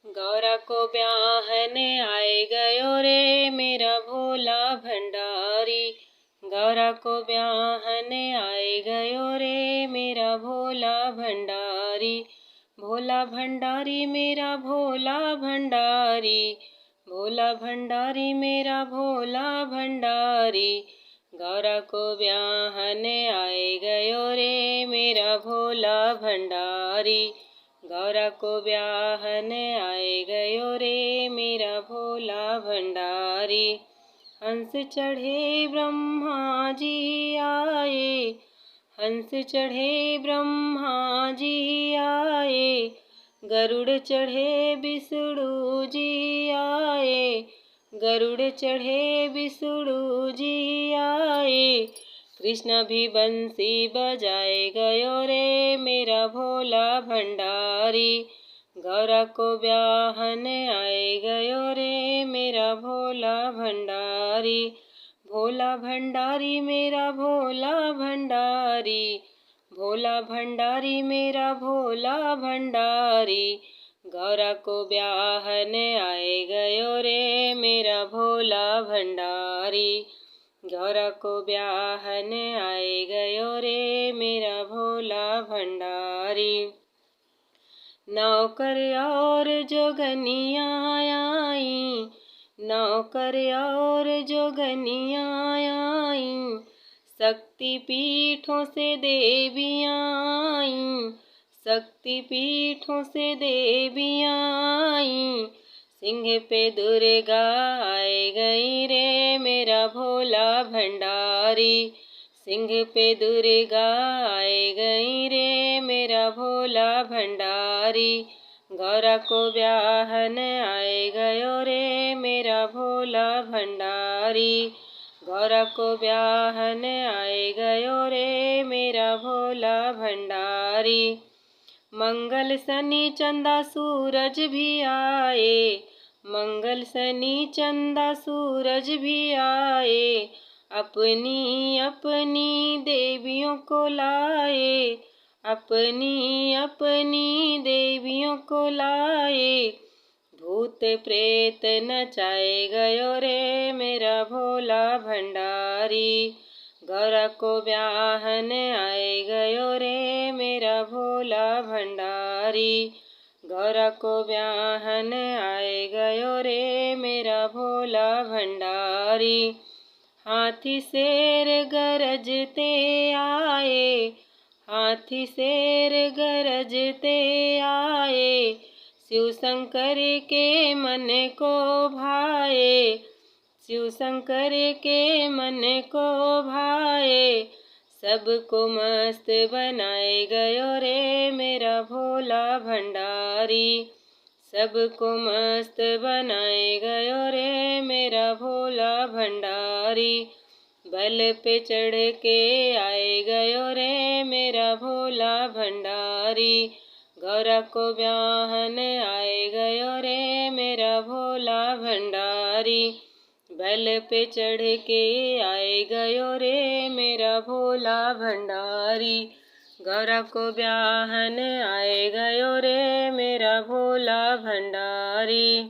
गौरा को ब्याहने आए गयो रे मेरा भोला भंडारी। गौरा को ब्याहने आए गयो रे मेरा भोला भंडारी। भोला भंडारी मेरा भोला भंडारी। भोला भंडारी मेरा भोला भंडारी। गौरा को ब्याहने आए गयो रे मेरा भोला भंडारी। गौरा को ब्याहने आए गयो रे मेरा भोला भंडारी। हंस चढ़े ब्रह्मा जी आए। हंस चढ़े ब्रह्मा जी आए। गरुड़ चढ़े विष्णु जी आए। गरुड़ चढ़े विष्णु जी आए। कृष्ण भी बंसी बजाए गयो रे मेरा भोला भंडारी। गौरा को ब्याहने आए गयो रे मेरा भोला भंडारी। भोला भंडारी मेरा भोला भंडारी। भोला भंडारी मेरा भोला भंडारी। गौरा को ब्याहने आए गयो रे मेरा भोला भंडारी। गौरा को ब्याहने आए गयो रे मेरा भोला भंडारी। नौकर और जोगनिया आई। नौकर और जोगनिया आई। शक्ति पीठों से देवियाँ आई। शक्ति पीठों से देवियाँ आई। सिंह पे दुर्गा आए गई रे मेरा भोला भंडारी। सिंह पे दुर्गा आए गई रे मेरा भोला भंडारी। गौरा को ब्याहने आए गयो रे मेरा भोला भंडारी। गौरा को ब्याहने आए गयो रे मेरा भोला भंडारी। मंगल शनि चंदा सूरज भी आए। मंगल शनि चंदा सूरज भी आए। अपनी अपनी देवियों को लाए। अपनी अपनी देवियों को लाए। भूत प्रेत नचाए गयो रे मेरा भोला भंडारी। गौरा को ब्याहने आए गयो रे मेरा भोला भंडारी। गौरा को ब्याहने आए गयो रे मेरा भोला भंडारी। हाथी शेर गरजते आए। हाथी शेर गरजते आए। शिव शंकर के मन को भाए। शिव शंकर के मन को भाए। सबको मस्त बनाए गयो रे मेरा भोला भंडारी। सबको मस्त बनाए गयो रे मेरा भोला भंडारी। बल पे चढ़ के आए गयो रे मेरा भोला भंडारी। गौरा को ब्याहने आए गयो रे मेरा भोला भंडारी। बल पे चढ़ के आए गयो रे मेरा भोला भंडारी। गौरा को ब्याहने आए गयो रे मेरा भोला भंडारी।